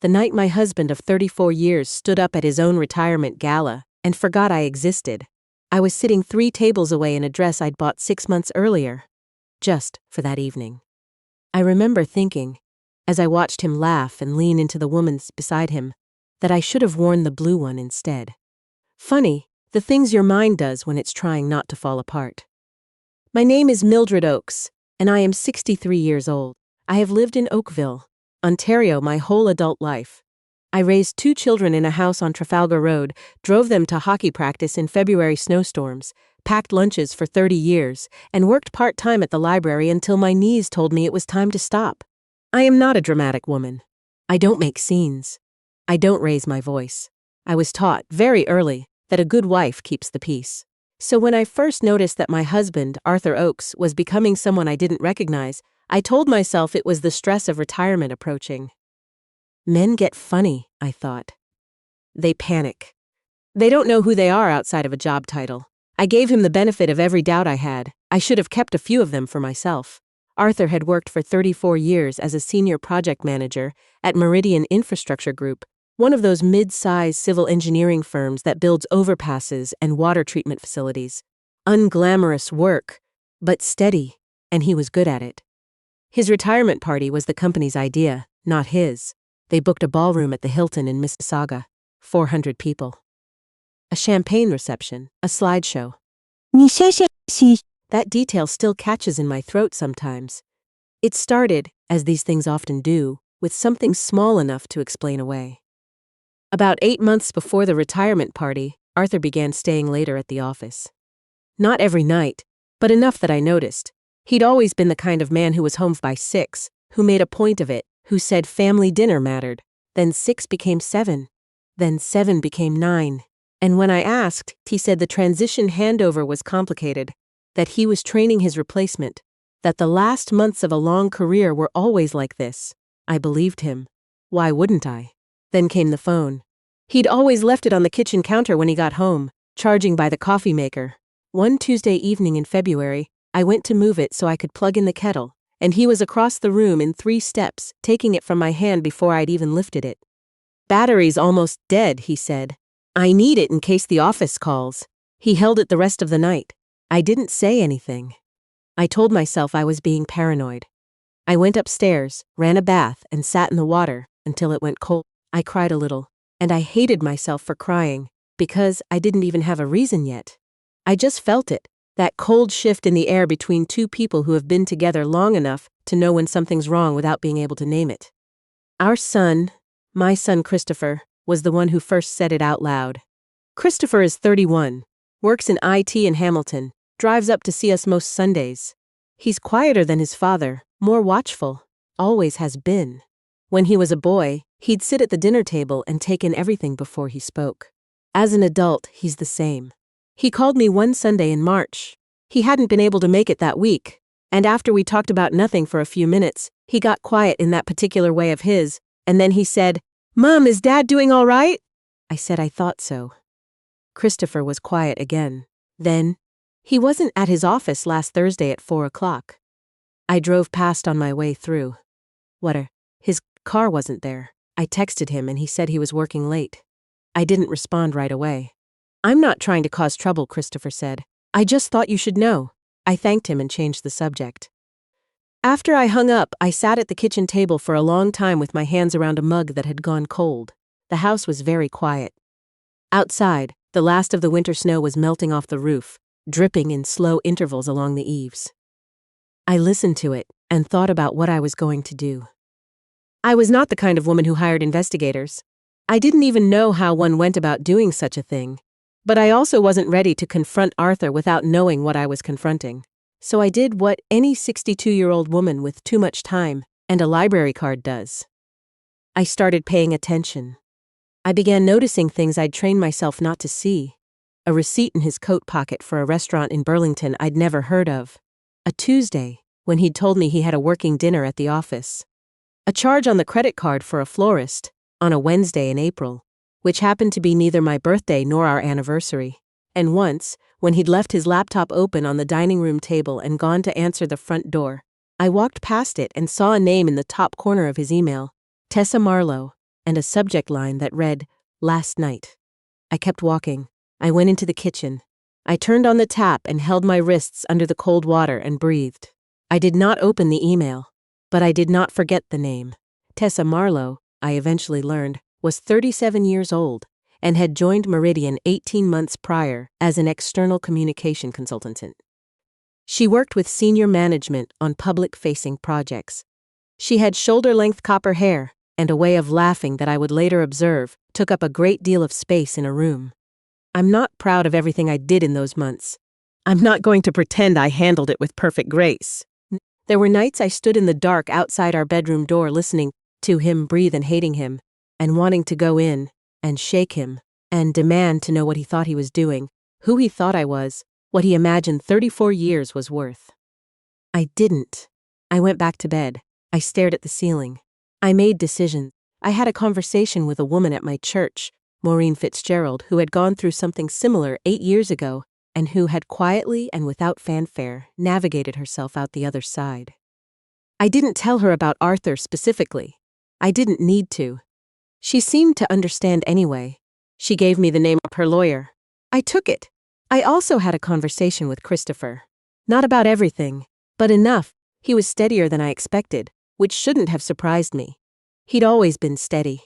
the night my husband of 34 years stood up at his own retirement gala and forgot I existed. I was sitting 3 tables away in a dress I'd bought 6 months earlier, just for that evening. I remember thinking, as I watched him laugh and lean into the woman's beside him, that I should have worn the blue one instead. Funny, the things your mind does when it's trying not to fall apart. My name is Mildred Oakes, and I am 63 years old. I have lived in Oakville, Ontario my whole adult life. I raised 2 children in a house on Trafalgar Road, drove them to hockey practice in February snowstorms, packed lunches for 30 years, and worked part-time at the library until my knees told me it was time to stop. I am not a dramatic woman. I don't make scenes. I don't raise my voice. I was taught, very early, that a good wife keeps the peace. So when I first noticed that my husband, Arthur Oakes, was becoming someone I didn't recognize, I told myself it was the stress of retirement approaching. Men get funny, I thought. They panic. They don't know who they are outside of a job title. I gave him the benefit of every doubt I had. I should have kept a few of them for myself. Arthur had worked for 34 years as a senior project manager at Meridian Infrastructure Group, one of those mid-size civil engineering firms that builds overpasses and water treatment facilities. Unglamorous work, but steady, and he was good at it. His retirement party was the company's idea, not his. They booked a ballroom at the Hilton in Mississauga, 400 people. A champagne reception, a slideshow. That detail still catches in my throat sometimes. It started, as these things often do, with something small enough to explain away. About 8 months before the retirement party, Arthur began staying later at the office. Not every night, but enough that I noticed. He'd always been the kind of man who was home by 6, who made a point of it, who said family dinner mattered. Then 6 became 7. Then 7 became 9. And when I asked, he said the transition handover was complicated, that he was training his replacement, that the last months of a long career were always like this. I believed him. Why wouldn't I? Then came the phone. He'd always left it on the kitchen counter when he got home, charging by the coffee maker. One Tuesday evening in February, I went to move it so I could plug in the kettle, and he was across the room in 3 steps, taking it from my hand before I'd even lifted it. "Battery's almost dead," he said. "I need it in case the office calls." He held it the rest of the night. I didn't say anything. I told myself I was being paranoid. I went upstairs, ran a bath, and sat in the water until it went cold. I cried a little, and I hated myself for crying, because I didn't even have a reason yet. I just felt it, that cold shift in the air between 2 people who have been together long enough to know when something's wrong without being able to name it. Our son, my son Christopher, was the one who first said it out loud. Christopher is 31, works in IT in Hamilton, drives up to see us most Sundays. He's quieter than his father, more watchful, always has been. When he was a boy, he'd sit at the dinner table and take in everything before he spoke. As an adult, he's the same. He called me one Sunday in March. He hadn't been able to make it that week, and after we talked about nothing for a few minutes, he got quiet in that particular way of his, and then he said, "Mom, is Dad doing all right?" I said I thought so. Christopher was quiet again. Then, he wasn't at his office last Thursday at 4 o'clock. I drove past on my way through. His car wasn't there. I texted him and he said he was working late. I didn't respond right away. "I'm not trying to cause trouble," Christopher said. "I just thought you should know." I thanked him and changed the subject. After I hung up, I sat at the kitchen table for a long time with my hands around a mug that had gone cold. The house was very quiet. Outside, the last of the winter snow was melting off the roof, dripping in slow intervals along the eaves. I listened to it and thought about what I was going to do. I was not the kind of woman who hired investigators. I didn't even know how one went about doing such a thing. But I also wasn't ready to confront Arthur without knowing what I was confronting. So I did what any 62-year-old woman with too much time and a library card does. I started paying attention. I began noticing things I'd trained myself not to see. A receipt in his coat pocket for a restaurant in Burlington I'd never heard of. A Tuesday, when he'd told me he had a working dinner at the office. A charge on the credit card for a florist, on a Wednesday in April, which happened to be neither my birthday nor our anniversary. And once, when he'd left his laptop open on the dining room table and gone to answer the front door, I walked past it and saw a name in the top corner of his email, Tessa Marlowe, and a subject line that read, "Last night." I kept walking. I went into the kitchen. I turned on the tap and held my wrists under the cold water and breathed. I did not open the email, but I did not forget the name. Tessa Marlowe, I eventually learned, was 37 years old and had joined Meridian 18 months prior as an external communication consultant. She worked with senior management on public-facing projects. She had shoulder-length copper hair and a way of laughing that I would later observe took up a great deal of space in a room. I'm not proud of everything I did in those months. I'm not going to pretend I handled it with perfect grace. There were nights I stood in the dark outside our bedroom door listening to him breathe and hating him, and wanting to go in and shake him and demand to know what he thought he was doing, who he thought I was, what he imagined 34 years was worth. I didn't. I went back to bed. I stared at the ceiling. I made decisions. I had a conversation with a woman at my church, Maureen Fitzgerald, who had gone through something similar 8 years ago and who had quietly and without fanfare navigated herself out the other side. I didn't tell her about Arthur specifically. I didn't need to. She seemed to understand anyway. She gave me the name of her lawyer. I took it. I also had a conversation with Christopher. Not about everything, but enough. He was steadier than I expected, which shouldn't have surprised me. He'd always been steady.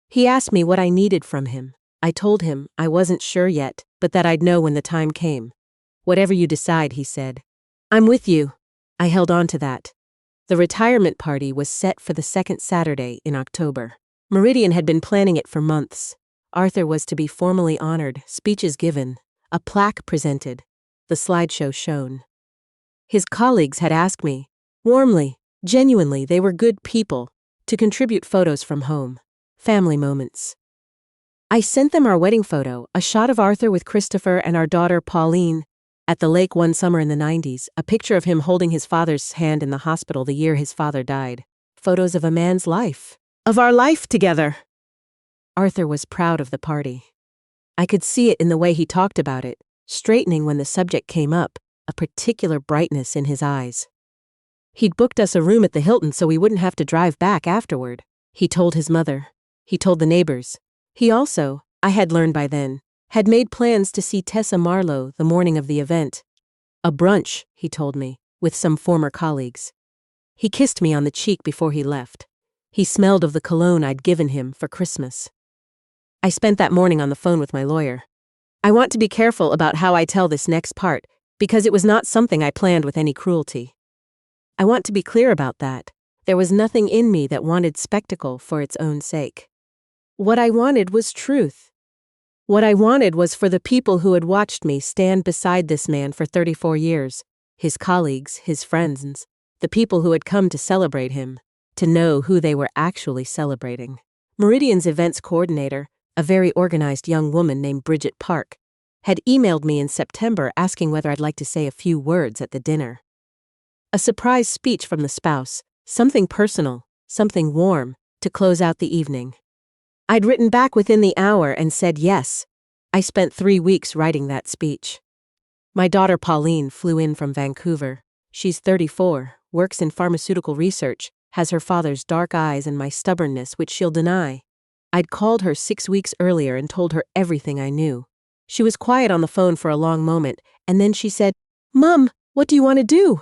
He asked me what I needed from him. I told him I wasn't sure yet, but that I'd know when the time came. "Whatever you decide," he said. "I'm with you." I held on to that. The retirement party was set for the second Saturday in October. Meridian had been planning it for months. Arthur was to be formally honored, speeches given, a plaque presented, the slideshow shown. His colleagues had asked me, warmly, genuinely, they were good people, to contribute photos from home, family moments. I sent them our wedding photo, a shot of Arthur with Christopher and our daughter Pauline, at the lake one summer in the 90s, a picture of him holding his father's hand in the hospital the year his father died. Photos of a man's life. Of our life together. Arthur was proud of the party. I could see it in the way he talked about it, straightening when the subject came up, a particular brightness in his eyes. He'd booked us a room at the Hilton so we wouldn't have to drive back afterward. He told his mother. He told the neighbors. He also, I had learned by then, had made plans to see Tessa Marlowe the morning of the event. A brunch, he told me, with some former colleagues. He kissed me on the cheek before he left. He smelled of the cologne I'd given him for Christmas. I spent that morning on the phone with my lawyer. I want to be careful about how I tell this next part, because it was not something I planned with any cruelty. I want to be clear about that. There was nothing in me that wanted spectacle for its own sake. What I wanted was truth. What I wanted was for the people who had watched me stand beside this man for 34 years, his colleagues, his friends, the people who had come to celebrate him, to know who they were actually celebrating. Meridian's events coordinator, a very organized young woman named Bridget Park, had emailed me in September asking whether I'd like to say a few words at the dinner. A surprise speech from the spouse, something personal, something warm, to close out the evening. I'd written back within the hour and said yes. I spent 3 weeks writing that speech. My daughter Pauline flew in from Vancouver. She's 34, works in pharmaceutical research, has her father's dark eyes and my stubbornness, which she'll deny. I'd called her 6 weeks earlier and told her everything I knew. She was quiet on the phone for a long moment, and then she said, "Mom, what do you want to do?"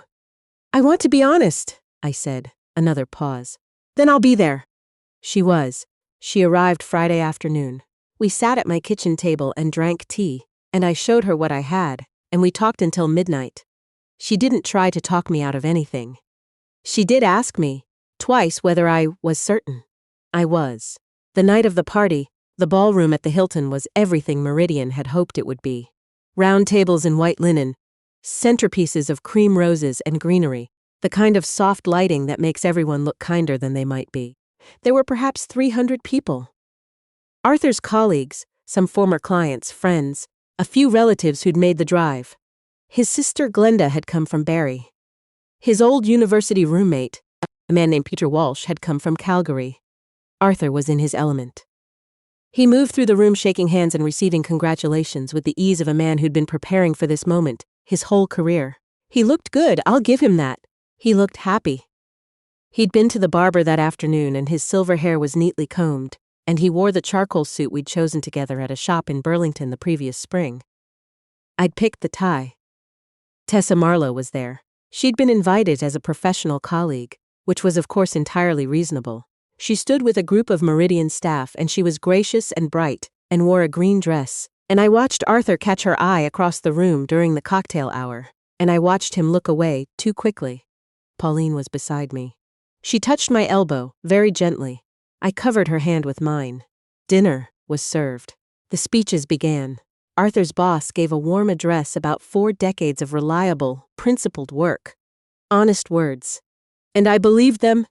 "I want to be honest," I said. Another pause. "Then I'll be there." She was. She arrived Friday afternoon. We sat at my kitchen table and drank tea, and I showed her what I had, and we talked until midnight. She didn't try to talk me out of anything. She did ask me, twice, whether I was certain. I was. The night of the party, the ballroom at the Hilton was everything Meridian had hoped it would be. Round tables in white linen, centerpieces of cream roses and greenery, the kind of soft lighting that makes everyone look kinder than they might be. There were perhaps 300 people. Arthur's colleagues, some former clients, friends, a few relatives who'd made the drive. His sister Glenda had come from Barrie. His old university roommate, a man named Peter Walsh, had come from Calgary. Arthur was in his element. He moved through the room shaking hands and receiving congratulations with the ease of a man who'd been preparing for this moment his whole career. He looked good, I'll give him that. He looked happy. He'd been to the barber that afternoon and his silver hair was neatly combed, and he wore the charcoal suit we'd chosen together at a shop in Burlington the previous spring. I'd picked the tie. Tessa Marlowe was there. She'd been invited as a professional colleague, which was of course entirely reasonable. She stood with a group of Meridian staff, and she was gracious and bright, and wore a green dress, and I watched Arthur catch her eye across the room during the cocktail hour, and I watched him look away too quickly. Pauline was beside me. She touched my elbow, very gently. I covered her hand with mine. Dinner was served. The speeches began. Arthur's boss gave a warm address about 4 decades of reliable, principled work. Honest words. And I believed them,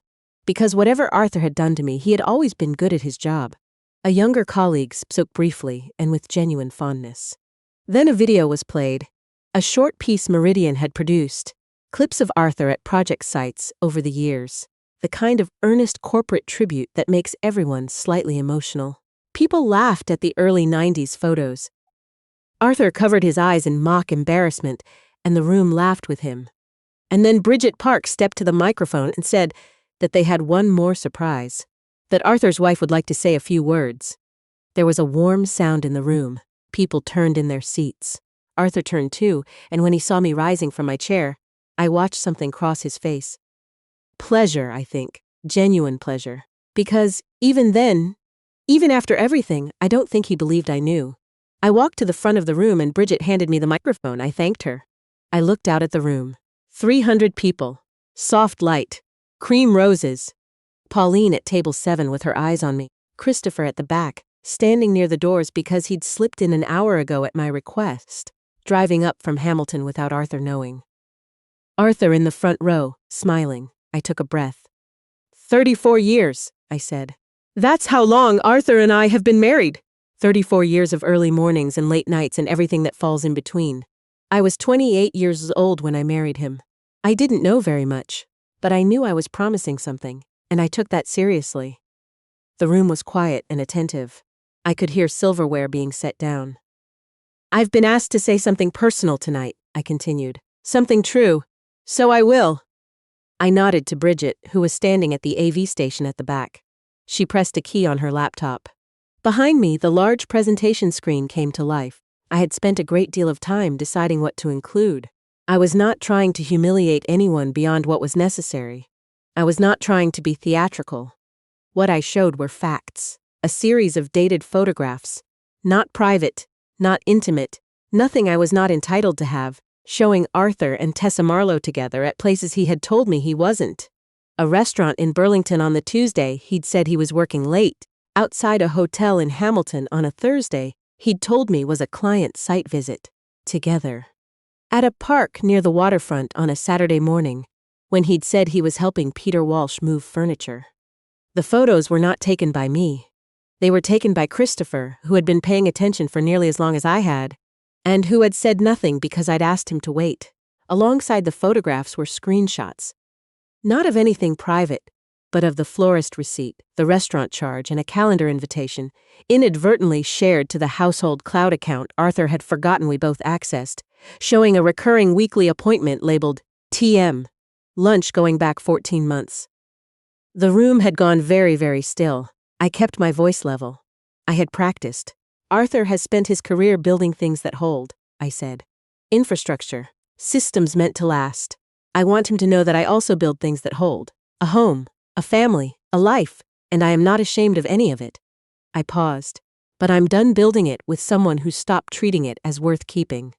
because whatever Arthur had done to me, he had always been good at his job. A younger colleague spoke briefly and with genuine fondness. Then a video was played, a short piece Meridian had produced, clips of Arthur at project sites over the years, the kind of earnest corporate tribute that makes everyone slightly emotional. People laughed at the early 90s photos. Arthur covered his eyes in mock embarrassment, and the room laughed with him. And then Bridget Park stepped to the microphone and said that they had one more surprise, that Arthur's wife would like to say a few words. There was a warm sound in the room. People turned in their seats. Arthur turned too, and when he saw me rising from my chair, I watched something cross his face. Pleasure, I think. Genuine pleasure. Because even then, even after everything, I don't think he believed I knew. I walked to the front of the room and Bridget handed me the microphone. I thanked her. I looked out at the room. 300 people. Soft light. Cream roses. Pauline at table 7 with her eyes on me. Christopher at the back, standing near the doors because he'd slipped in an hour ago at my request, driving up from Hamilton without Arthur knowing. Arthur in the front row, smiling. I took a breath. 34 years, I said. That's how long Arthur and I have been married. 34 years of early mornings and late nights and everything that falls in between. I was 28 years old when I married him. I didn't know very much, but I knew I was promising something, and I took that seriously. The room was quiet and attentive. I could hear silverware being set down. I've been asked to say something personal tonight, I continued. Something true. So I will. I nodded to Bridget, who was standing at the AV station at the back. She pressed a key on her laptop. Behind me, the large presentation screen came to life. I had spent a great deal of time deciding what to include. I was not trying to humiliate anyone beyond what was necessary. I was not trying to be theatrical. What I showed were facts, a series of dated photographs, not private, not intimate, nothing I was not entitled to have, showing Arthur and Tessa Marlowe together at places he had told me he wasn't. A restaurant in Burlington on the Tuesday he'd said he was working late, outside a hotel in Hamilton on a Thursday he'd told me was a client site visit. Together. At a park near the waterfront on a Saturday morning, when he'd said he was helping Peter Walsh move furniture. The photos were not taken by me. They were taken by Christopher, who had been paying attention for nearly as long as I had, and who had said nothing because I'd asked him to wait. Alongside the photographs were screenshots. Not of anything private, but of the florist receipt, the restaurant charge, and a calendar invitation, inadvertently shared to the household cloud account Arthur had forgotten we both accessed, showing a recurring weekly appointment labeled TM, lunch going back 14 months. The room had gone very, very still. I kept my voice level. I had practiced. Arthur has spent his career building things that hold, I said. Infrastructure. Systems meant to last. I want him to know that I also build things that hold. A home, a family, a life, and I am not ashamed of any of it. I paused. But I'm done building it with someone who stopped treating it as worth keeping.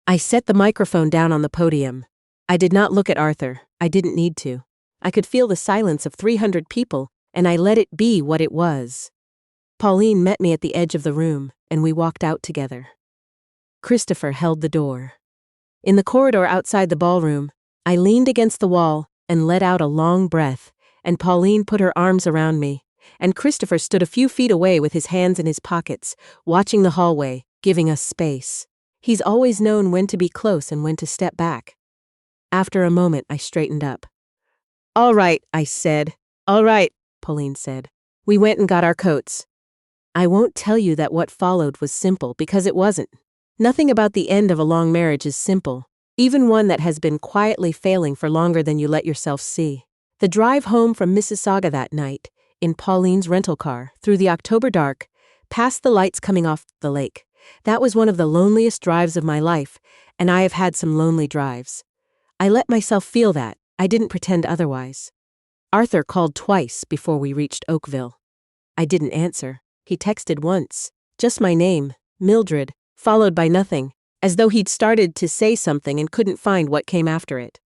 I set the microphone down on the podium. I did not look at Arthur. I didn't need to. I could feel the silence of 300 people, and I let it be what it was. Pauline met me at the edge of the room, and we walked out together. Christopher held the door. In the corridor outside the ballroom, I leaned against the wall and let out a long breath, and Pauline put her arms around me, and Christopher stood a few feet away with his hands in his pockets, watching the hallway, giving us space. He's always known when to be close and when to step back. After a moment, I straightened up. All right, I said. All right, Pauline said. We went and got our coats. I won't tell you that what followed was simple, because it wasn't. Nothing about the end of a long marriage is simple, even one that has been quietly failing for longer than you let yourself see. The drive home from Mississauga that night, in Pauline's rental car, through the October dark, past the lights coming off the lake. That was one of the loneliest drives of my life, and I have had some lonely drives. I let myself feel that. I didn't pretend otherwise. Arthur called twice before we reached Oakville. I didn't answer. He texted once. Just my name, Mildred, followed by nothing, as though he'd started to say something and couldn't find what came after it.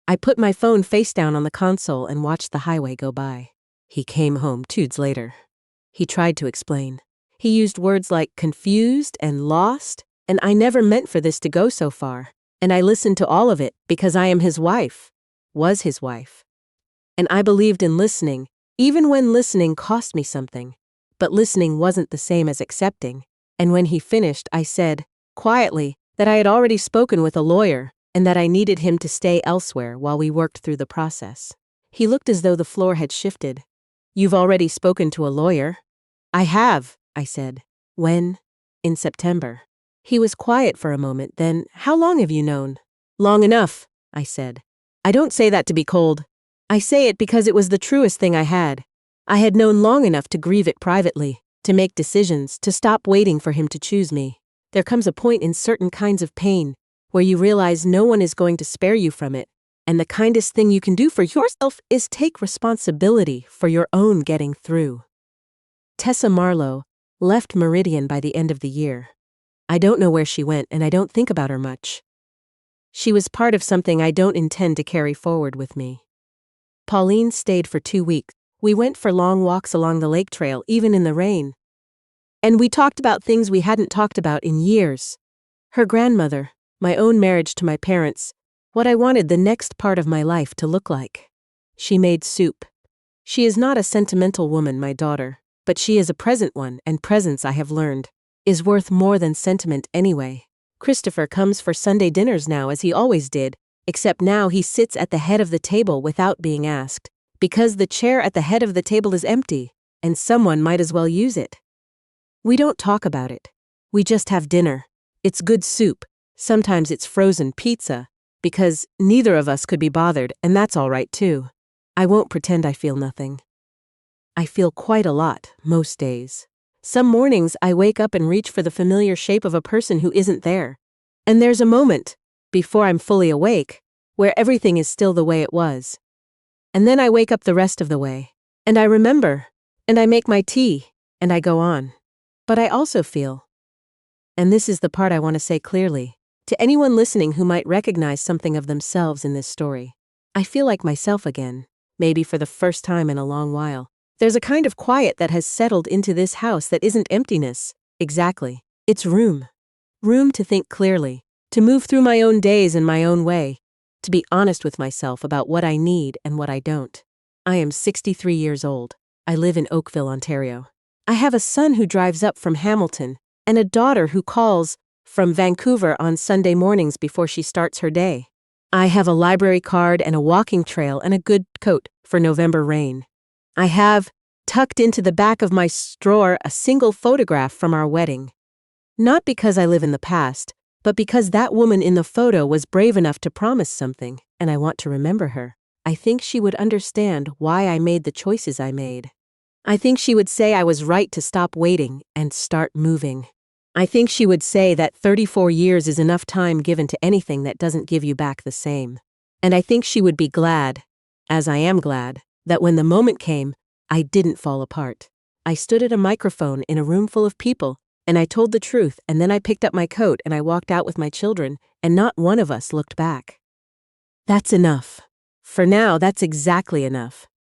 I put my phone face down on the console and watched the highway go by. He came home 2 days later. He tried to explain. He used words like confused and lost, and I never meant for this to go so far. And I listened to all of it because I am his wife, was his wife. And I believed in listening, even when listening cost me something. But listening wasn't the same as accepting. And when he finished, I said, quietly, that I had already spoken with a lawyer and that I needed him to stay elsewhere while we worked through the process. He looked as though the floor had shifted. You've already spoken to a lawyer? I have, I said. When? In September. He was quiet for a moment, then, how long have you known? Long enough, I said. I don't say that to be cold. I say it because it was the truest thing I had. I had known long enough to grieve it privately, to make decisions, to stop waiting for him to choose me. There comes a point in certain kinds of pain where you realize no one is going to spare you from it, and the kindest thing you can do for yourself is take responsibility for your own getting through. Tessa Marlowe left Meridian by the end of the year. I don't know where she went, and I don't think about her much. She was part of something I don't intend to carry forward with me. Pauline stayed for 2 weeks. We went for long walks along the lake trail, even in the rain. And we talked about things we hadn't talked about in years. Her grandmother, my own marriage to my parents, what I wanted the next part of my life to look like. She made soup. She is not a sentimental woman, my daughter, but she is a present one, and presence, I have learned, is worth more than sentiment anyway. Christopher comes for Sunday dinners now, as he always did, except now he sits at the head of the table without being asked, because the chair at the head of the table is empty, and someone might as well use it. We don't talk about it. We just have dinner. It's good soup. Sometimes it's frozen pizza, because neither of us could be bothered, and that's all right too. I won't pretend I feel nothing. I feel quite a lot, most days. Some mornings I wake up and reach for the familiar shape of a person who isn't there. And there's a moment, before I'm fully awake, where everything is still the way it was. And then I wake up the rest of the way. And I remember. And I make my tea. And I go on. But I also feel. And this is the part I want to say clearly, to anyone listening who might recognize something of themselves in this story. I feel like myself again, maybe for the first time in a long while. There's a kind of quiet that has settled into this house that isn't emptiness. Exactly. It's room. Room to think clearly, to move through my own days in my own way, to be honest with myself about what I need and what I don't. I am 63 years old. I live in Oakville, Ontario. I have a son who drives up from Hamilton, and a daughter who calls from Vancouver on Sunday mornings before she starts her day. I have a library card and a walking trail and a good coat for November rain. I have, tucked into the back of my drawer, a single photograph from our wedding. Not because I live in the past, but because that woman in the photo was brave enough to promise something, and I want to remember her. I think she would understand why I made the choices I made. I think she would say I was right to stop waiting and start moving. I think she would say that 34 years is enough time given to anything that doesn't give you back the same. And I think she would be glad, as I am glad, that when the moment came, I didn't fall apart. I stood at a microphone in a room full of people, and I told the truth, and then I picked up my coat and I walked out with my children, and not one of us looked back. That's enough. For now, that's exactly enough.